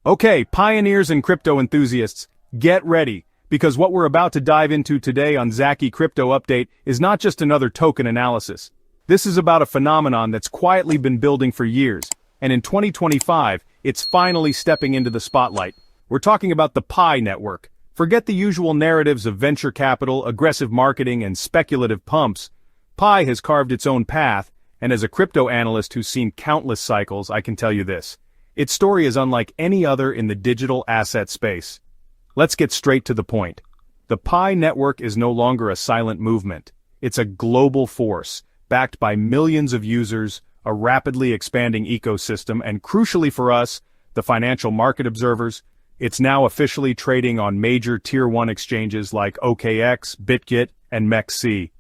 Okay, pioneers and crypto enthusiasts, get ready, because what we're about to dive into today on Zacchy Crypto Update is not just another token analysis. This is about a phenomenon that's quietly been building for years, and in 2025, it's finally stepping into the spotlight. We're talking about the Pi network. Forget the usual narratives of venture capital, aggressive marketing, and speculative pumps. Pi has carved its own path, and as a crypto analyst who's seen countless cycles, I can tell you this. Its story is unlike any other in the digital asset space. Let's get straight to the point. The Pi network is no longer a silent movement. It's a global force, backed by millions of users, a rapidly expanding ecosystem, and crucially for us, the financial market observers, it's now officially trading on major Tier 1 exchanges like OKX, BitGet, and MEXC.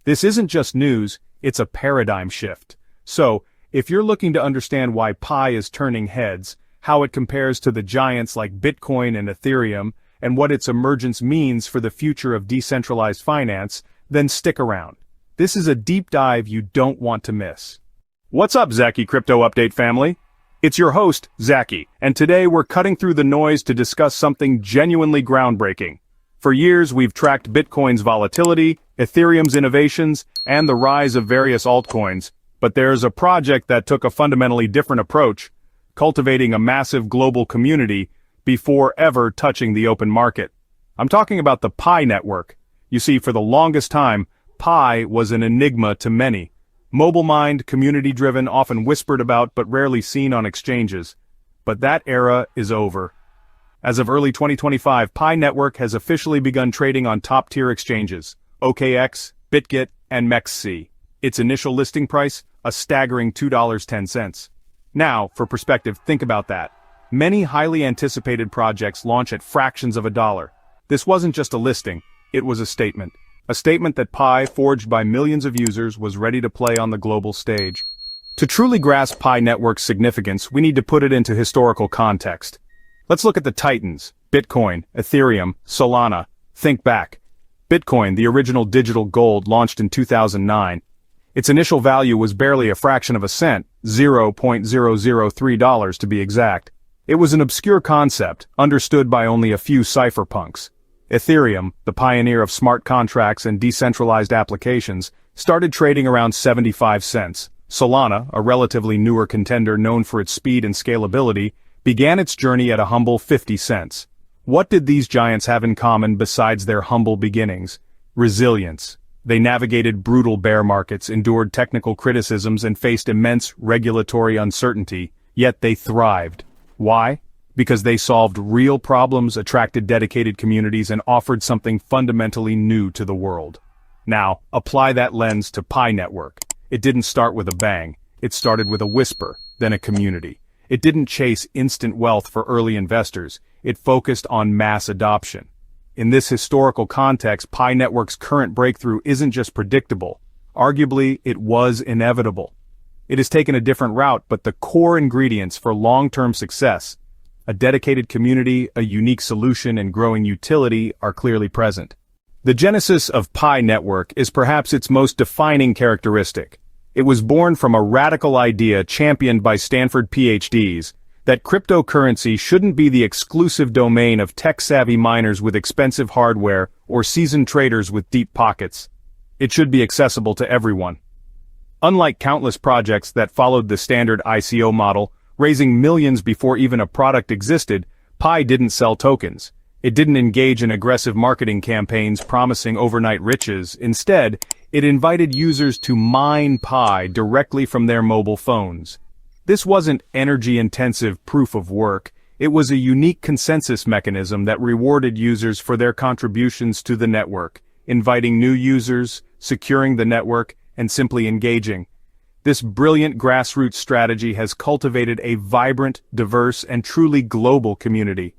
This isn't just news, it's a paradigm shift. So, if you're looking to understand why Pi is turning heads, how it compares to the giants like Bitcoin and Ethereum, and what its emergence means for the future of decentralized finance, then stick around. This is a deep dive you don't want to miss. What's up, Zacchy Crypto Update family? It's your host, Zacchy, and today we're cutting through the noise to discuss something genuinely groundbreaking. For years we've tracked Bitcoin's volatility, Ethereum's innovations, and the rise of various altcoins. But there's a project that took a fundamentally different approach, cultivating a massive global community before ever touching the open market. I'm talking about the Pi network. You see, for the longest time, Pi was an enigma to many. Mobile-mined, community-driven, often whispered about but rarely seen on exchanges. But that era is over. As of early 2025, Pi network has officially begun trading on top-tier exchanges, OKX, BitGet, and MEXC. Its initial listing price, a staggering $2.10. Now, for perspective, think about that. Many highly anticipated projects launch at fractions of a dollar. This wasn't just a listing, it was a statement. A statement that Pi, forged by millions of users, was ready to play on the global stage. To truly grasp Pi network's significance, we need to put it into historical context. Let's look at the titans: Bitcoin, Ethereum, Solana. Think back. Bitcoin, the original digital gold, launched in 2009. Its initial value was barely a fraction of a cent, $0.003 to be exact. It was an obscure concept, understood by only a few cypherpunks. Ethereum, the pioneer of smart contracts and decentralized applications, started trading around 75 cents. Solana, a relatively newer contender known for its speed and scalability, began its journey at a humble 50 cents. What did these giants have in common besides their humble beginnings? Resilience. They navigated brutal bear markets, endured technical criticisms, and faced immense regulatory uncertainty, yet they thrived. Why? Because they solved real problems, attracted dedicated communities, and offered something fundamentally new to the world. Now, apply that lens to Pi network. It didn't start with a bang. It started with a whisper, then a community. It didn't chase instant wealth for early investors. It focused on mass adoption. In this historical context, Pi network's current breakthrough isn't just predictable. Arguably, it was inevitable. It has taken a different route, but the core ingredients for long-term success, a dedicated community, a unique solution, and growing utility, are clearly present. The genesis of Pi network is perhaps its most defining characteristic. It was born from a radical idea championed by Stanford PhDs, that cryptocurrency shouldn't be the exclusive domain of tech-savvy miners with expensive hardware or seasoned traders with deep pockets. It should be accessible to everyone. Unlike countless projects that followed the standard ICO model, raising millions before even a product existed, Pi didn't sell tokens. It didn't engage in aggressive marketing campaigns promising overnight riches. Instead, it invited users to mine Pi directly from their mobile phones. This wasn't energy-intensive proof of work. It was a unique consensus mechanism that rewarded users for their contributions to the network, inviting new users, securing the network, and simply engaging. This brilliant grassroots strategy has cultivated a vibrant, diverse, and truly global community.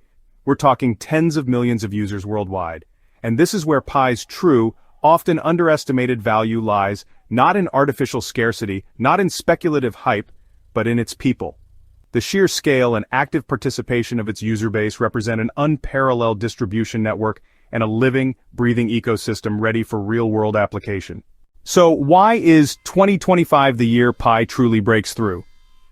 We're talking tens of millions of users worldwide. And this is where Pi's true, often underestimated value lies, not in artificial scarcity, not in speculative hype, but in its people. The sheer scale and active participation of its user base represent an unparalleled distribution network and a living, breathing ecosystem ready for real-world application. So why is 2025 the year Pi truly breaks through?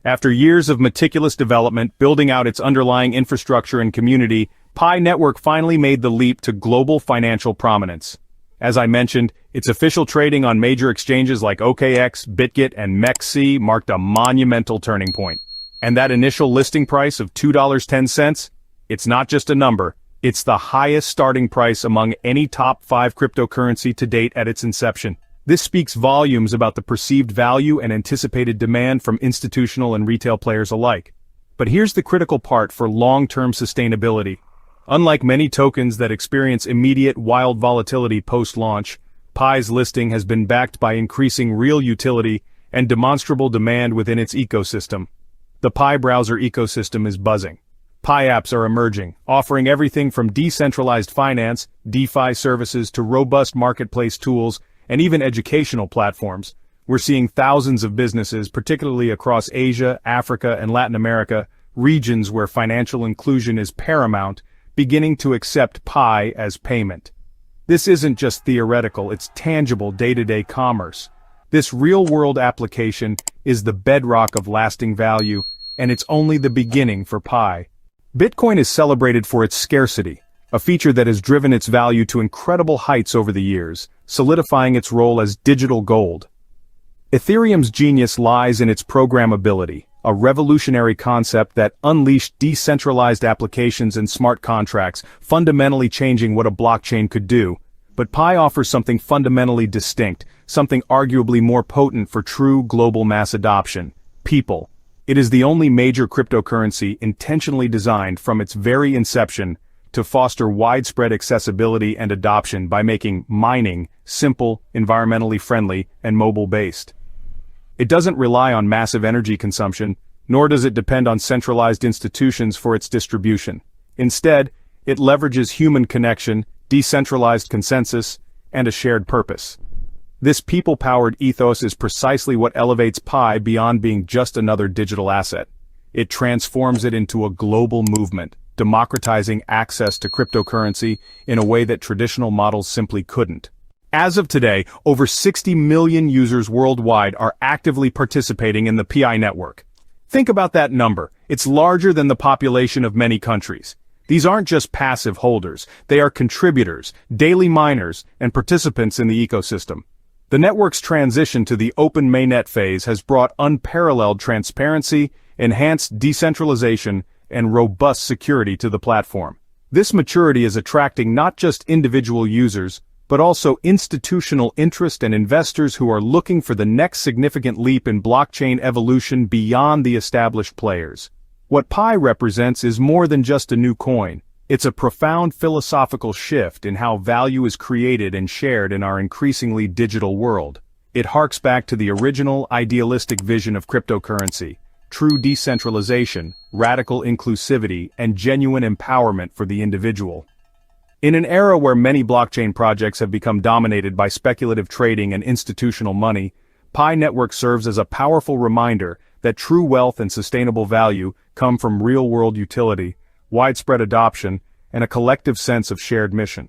After years of meticulous development, building out its underlying infrastructure and community, Pi Network finally made the leap to global financial prominence. As I mentioned, its official trading on major exchanges like OKX, BitGet, and MEXC marked a monumental turning point. And that initial listing price of $2.10, it's not just a number, it's the highest starting price among any top 5 cryptocurrency to date at its inception. This speaks volumes about the perceived value and anticipated demand from institutional and retail players alike. But here's the critical part for long-term sustainability. Unlike many tokens that experience immediate wild volatility post-launch, Pi's listing has been backed by increasing real utility and demonstrable demand within its ecosystem. The Pi browser ecosystem is buzzing. Pi apps are emerging, offering everything from decentralized finance, DeFi services to robust marketplace tools, and even educational platforms. We're seeing thousands of businesses, particularly across Asia, Africa, and Latin America, regions where financial inclusion is paramount, beginning to accept Pi as payment. This isn't just theoretical, it's tangible day-to-day commerce. This real-world application is the bedrock of lasting value, and it's only the beginning for Pi. Bitcoin is celebrated for its scarcity, a feature that has driven its value to incredible heights over the years, solidifying its role as digital gold. Ethereum's genius lies in its programmability, a revolutionary concept that unleashed decentralized applications and smart contracts, fundamentally changing what a blockchain could do. But Pi offers something fundamentally distinct, something arguably more potent for true global mass adoption: people. It is the only major cryptocurrency intentionally designed from its very inception to foster widespread accessibility and adoption by making mining simple, environmentally friendly, and mobile-based. It doesn't rely on massive energy consumption, nor does it depend on centralized institutions for its distribution. Instead, it leverages human connection, decentralized consensus, and a shared purpose. This people-powered ethos is precisely what elevates Pi beyond being just another digital asset. It transforms it into a global movement, democratizing access to cryptocurrency in a way that traditional models simply couldn't. As of today, over 60 million users worldwide are actively participating in the Pi network. Think about that number. It's larger than the population of many countries. These aren't just passive holders, they are contributors, daily miners, and participants in the ecosystem. The network's transition to the open mainnet phase has brought unparalleled transparency, enhanced decentralization, and robust security to the platform. This maturity is attracting not just individual users, but also institutional interest and investors who are looking for the next significant leap in blockchain evolution beyond the established players. What Pi represents is more than just a new coin. It's a profound philosophical shift in how value is created and shared in our increasingly digital world. It harks back to the original idealistic vision of cryptocurrency: true decentralization, radical inclusivity, and genuine empowerment for the individual. In an era where many blockchain projects have become dominated by speculative trading and institutional money, Pi Network serves as a powerful reminder that true wealth and sustainable value come from real-world utility, widespread adoption, and a collective sense of shared mission.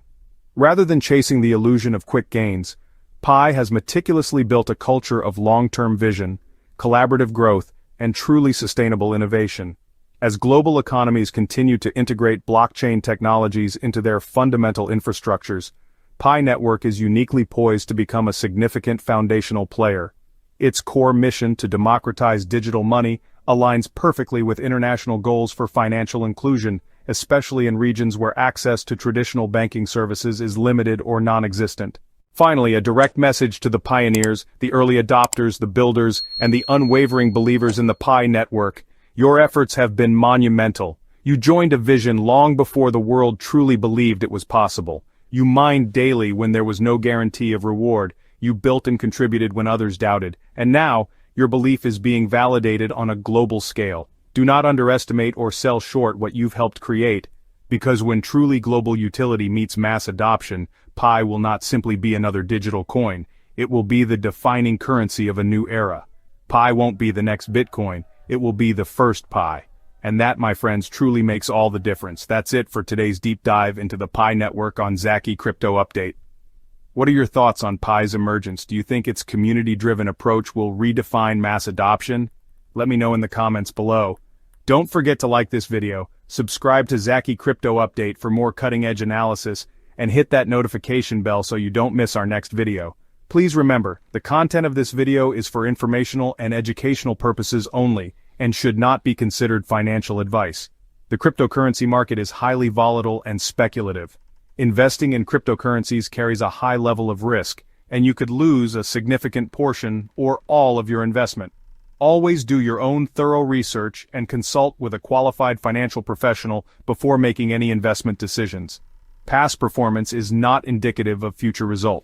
Rather than chasing the illusion of quick gains, Pi has meticulously built a culture of long-term vision, collaborative growth, and truly sustainable innovation. As global economies continue to integrate blockchain technologies into their fundamental infrastructures, Pi Network is uniquely poised to become a significant foundational player. Its core mission to democratize digital money aligns perfectly with international goals for financial inclusion, especially in regions where access to traditional banking services is limited or non-existent. Finally, a direct message to the pioneers, the early adopters, the builders, and the unwavering believers in the Pi network. Your efforts have been monumental. You joined a vision long before the world truly believed it was possible. You mined daily when there was no guarantee of reward. You built and contributed when others doubted. And now, your belief is being validated on a global scale. Do not underestimate or sell short what you've helped create, because when truly global utility meets mass adoption, Pi will not simply be another digital coin. It will be the defining currency of a new era. Pi won't be the next Bitcoin. It will be the first Pi. And that, my friends, truly makes all the difference. That's it for today's deep dive into the Pi network on Zacchy Crypto Update. What are your thoughts on Pi's emergence? Do you think its community-driven approach will redefine mass adoption? Let me know in the comments below. Don't forget to like this video, subscribe to Zacchy Crypto Update for more cutting-edge analysis, and hit that notification bell so you don't miss our next video. Please remember, the content of this video is for informational and educational purposes only, and should not be considered financial advice. The cryptocurrency market is highly volatile and speculative. Investing in cryptocurrencies carries a high level of risk, and you could lose a significant portion or all of your investment. Always do your own thorough research and consult with a qualified financial professional before making any investment decisions. Past performance is not indicative of future results.